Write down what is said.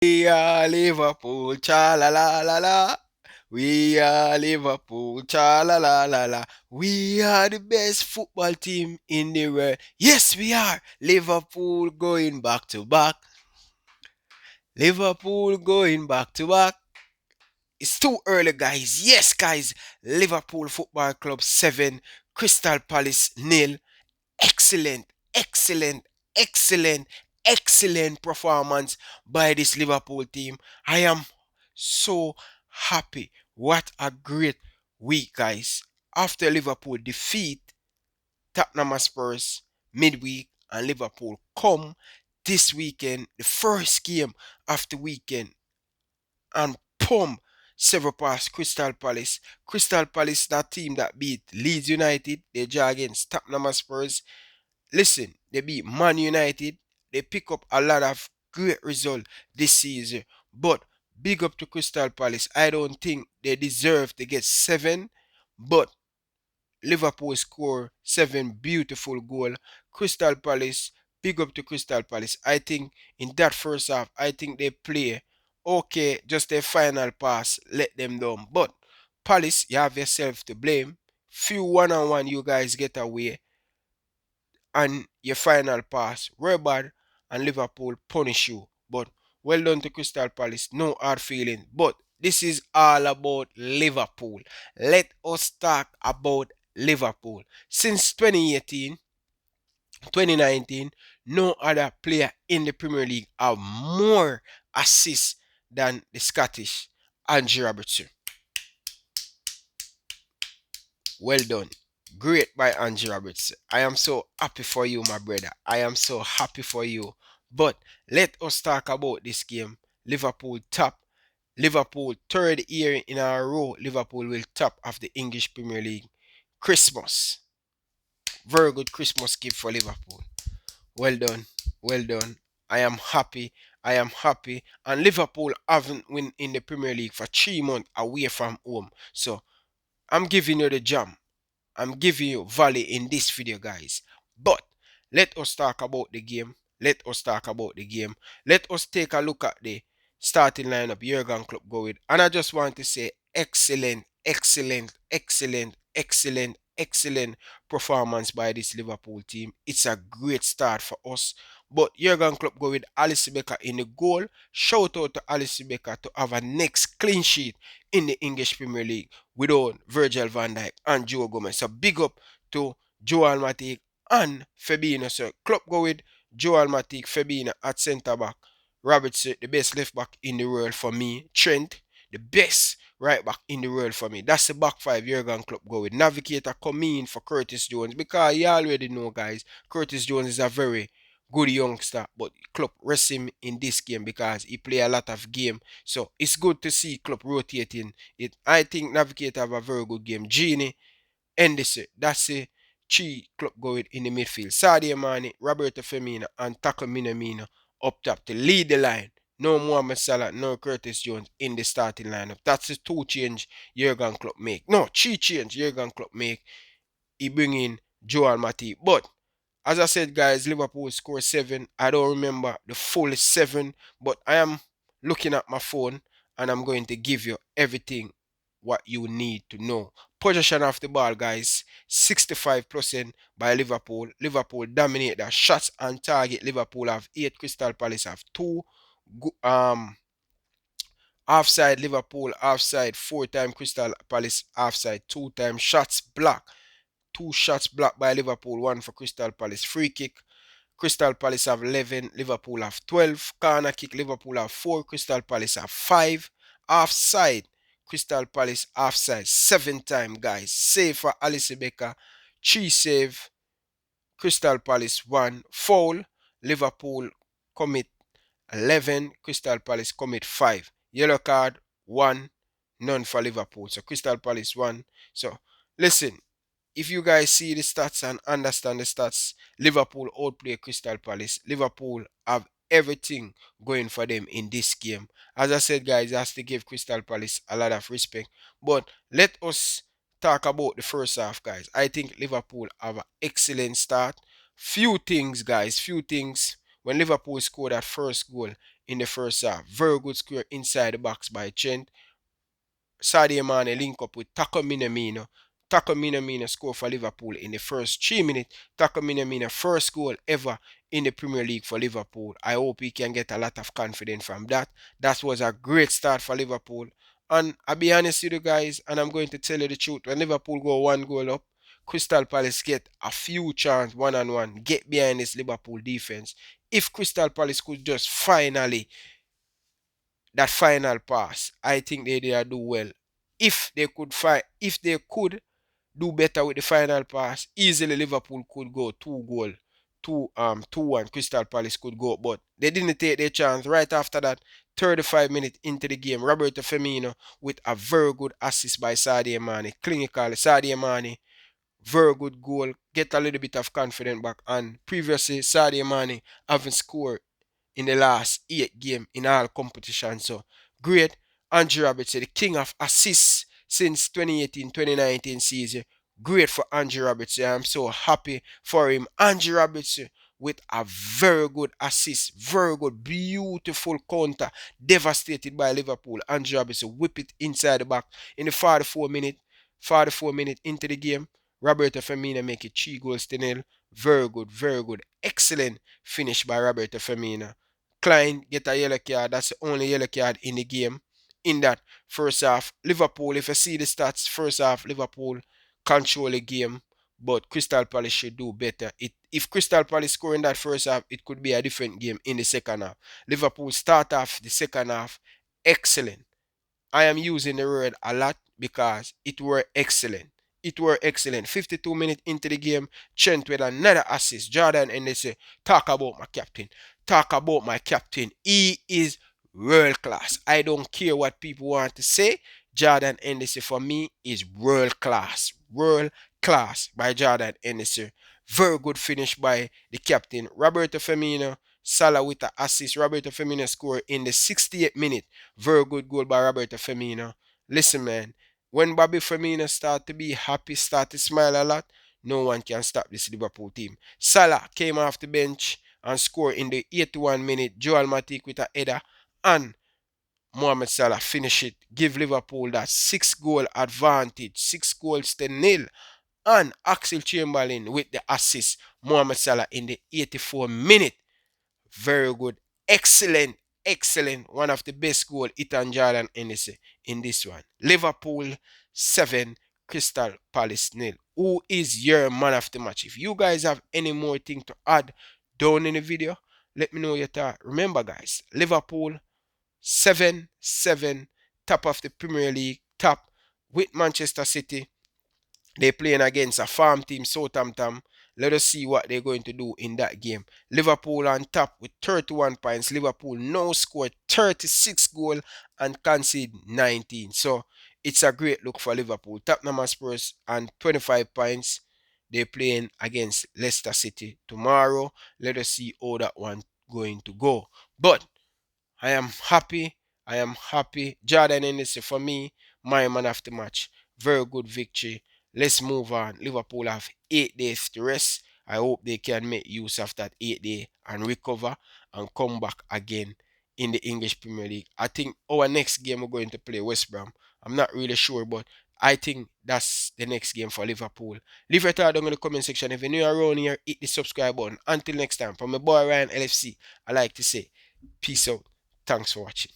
We are Liverpool, cha la la la la. We are Liverpool, cha la la la la. We are the best football team in the world. Yes, we are. Liverpool going back to back. Liverpool going back to back. It's too early, guys. Yes, guys. Liverpool Football Club 7, Crystal Palace nil. Excellent, excellent, excellent, excellent performance by this Liverpool team. I am so happy. What a great week, guys. After Liverpool defeat Tottenham Spurs midweek and Liverpool come this weekend, the first game of the weekend, and pump several past Crystal Palace. Crystal Palace, that team that beat Leeds United, they draw against Tottenham Spurs. Listen, they beat Man United. They pick up a lot of great results this season. But big up to Crystal Palace. I don't think they deserve to get 7. But Liverpool score 7 beautiful goal. Crystal Palace, big up to Crystal Palace. I think in that first half, I think they play okay. Just a final pass, let them down. But Palace, you have yourself to blame. Few one-on-one you guys get away and your final pass were bad and Liverpool punish you. But well done to Crystal Palace. No hard feeling. But this is all about Liverpool. Let us talk about Liverpool. Since 2018, 2019, no other player in the Premier League have more assists than the Scottish Andrew Robertson. Well done. Great by Angie Roberts. I am so happy for you, my brother. I am so happy for you. But let us talk about this game. Liverpool top. Liverpool third year in a row. Liverpool will top of the English Premier League. Christmas. Very good Christmas gift for Liverpool. Well done. Well done. I am happy. I am happy. And Liverpool haven't won in the Premier League for 3 months away from home. So I'm giving you the jam. I'm giving you value in this video, guys. But let us talk about the game. Let us talk about the game. Let us take a look at the starting lineup Jurgen Klopp go with. And I just want to say excellent, excellent, excellent, excellent, excellent performance by this Liverpool team. It's a great start for us. But Jurgen Klopp go with Alisson Becker in the goal. Shout out to Alisson Becker to have a next clean sheet in the English Premier League without Virgil van Dijk and Joe Gomez. So big up to Joel Matip and Fabinho. So Klopp go with Joel Matip, Fabinho at centre back. Robertson, the best left back in the world for me. Trent, the best right back in the world for me. That's the back five Jurgen Klopp go with. Navigator come in for Curtis Jones because you already know, guys, Curtis Jones is a very good youngster, but Klopp rest him in this game because he play a lot of game. So it's good to see Klopp rotating it. I think Navigator have a very good game. Genie, Endese, that's a three Klopp going in the midfield. Sadio Mane, Roberto Firmino, and Tako Minamino up top to lead the line. No Mohamed Salah, no Curtis Jones in the starting lineup. That's the two change Jurgen Klopp make. No, three change Jurgen Klopp make. He bring in Joel Matip. But as I said, guys, Liverpool scored 7. I don't remember the full 7, but I am looking at my phone and I'm going to give you everything what you need to know. Possession of the ball, guys, 65% by Liverpool. Liverpool dominate the shots on target. Liverpool have 8. Crystal Palace have 2. Offside Liverpool, offside 4 times. Crystal Palace offside 2 times. Shots blocked. 2 shots blocked by Liverpool, 1 for Crystal Palace. Free kick, Crystal Palace have 11, Liverpool have 12. Corner kick, Liverpool have 4, Crystal Palace have 5. Offside, Crystal Palace offside 7 times, guys. Save for Alisson Becker, 3 save, Crystal Palace 1. Foul, Liverpool commit 11, Crystal Palace commit 5. Yellow card, 1, none for Liverpool. So Crystal Palace 1. So listen, if you guys see the stats and understand the stats, Liverpool outplay Crystal Palace. Liverpool have everything going for them in this game. As I said, guys, I have to give Crystal Palace a lot of respect. But let us talk about the first half, guys. I think Liverpool have an excellent start. Few things, guys, few things. When Liverpool scored that first goal in the first half. Very good square inside the box by Trent. Sadio Mane link up with Tako Minamino. Tako Minamino score for Liverpool in the first 3 minutes. Tako Minamino first goal ever in the Premier League for Liverpool. I hope he can get a lot of confidence from that. That was a great start for Liverpool. And I'll be honest with you guys, and I'm going to tell you the truth. When Liverpool go 1 goal up, Crystal Palace get a few chance one-on-one, get behind this Liverpool defense. If Crystal Palace could just finally that final pass, I think they did do well. If they could do better with the final pass, easily Liverpool could go 2 goal, 2-1. Crystal Palace could go, but they didn't take their chance. Right after that, 35 minutes into the game, Roberto Firmino with a very good assist by Sadio Mane, clinical Sadio Mane, very good goal, get a little bit of confidence back. And previously, Sadio Mane haven't scored in the last 8 games in all competitions. So great. Andrew Robertson, the king of assists since 2018-2019 season. Great for Andrew Robertson. I'm so happy for him. Andrew Robertson with a very good assist. Very good. Beautiful counter. Devastated by Liverpool. Andrew Robertson whip it inside the back in the 44 minute into the game. Roberto Firmino make it 3 goals to 0. Very good, very good. Excellent finish by Roberto Firmino. Klein get a yellow card. That's the only yellow card in the game. In that first half, Liverpool, if you see the stats, first half, Liverpool control the game, but Crystal Palace should do better. If Crystal Palace score in that first half, it could be a different game in the second half. Liverpool start off the second half excellent. I am using the word a lot because it were excellent. It were excellent. 52 minutes into the game, Trent with another assist. Jordan and they say, talk about my captain. Talk about my captain. He is world class. I don't care what people want to say. Jordan Henderson for me is world class. World class by Jordan Henderson. Very good finish by the captain. Roberto Firmino. Salah with the assist. Roberto Firmino scored in the 68th minute. Very good goal by Roberto Firmino. Listen, man. When Bobby Firmino start to be happy, start to smile a lot, no one can stop this Liverpool team. Salah came off the bench and scored in the 81 minute. Joel Matip with a header, and Mohamed Salah finish it. Give Liverpool that 6 goal advantage. 6 goals to 0. And Axel Chamberlain with the assist. Mohamed Salah in the 84 minute. Very good. Excellent. Excellent. One of the best goal Ethan Jordan in this one. Liverpool 7, Crystal Palace 0. Who is your man of the match? If you guys have any more thing to add down in the video, let me know your thought. Remember guys, Liverpool 7-7, top of the Premier League, top with Manchester City. They're playing against a farm team, Southampton. Let us see what they're going to do in that game. Liverpool on top with 31 points. Liverpool now scored 36 goals and conceded 19. So it's a great look for Liverpool. Tottenham Spurs and 25 points. They're playing against Leicester City tomorrow. Let us see how that one going to go. But I am happy. I am happy. Jordan Henderson for me, my man of the match. Very good victory. Let's move on. Liverpool have 8 days to rest. I hope they can make use of that 8 day and recover and come back again in the English Premier League. I think our next game we're going to play West Brom. I'm not really sure, but I think that's the next game for Liverpool. Leave your thought down in the comment section. If you're new around here, hit the subscribe button. Until next time, from my boy Ryan LFC, I like to say, peace out. Thanks for watching.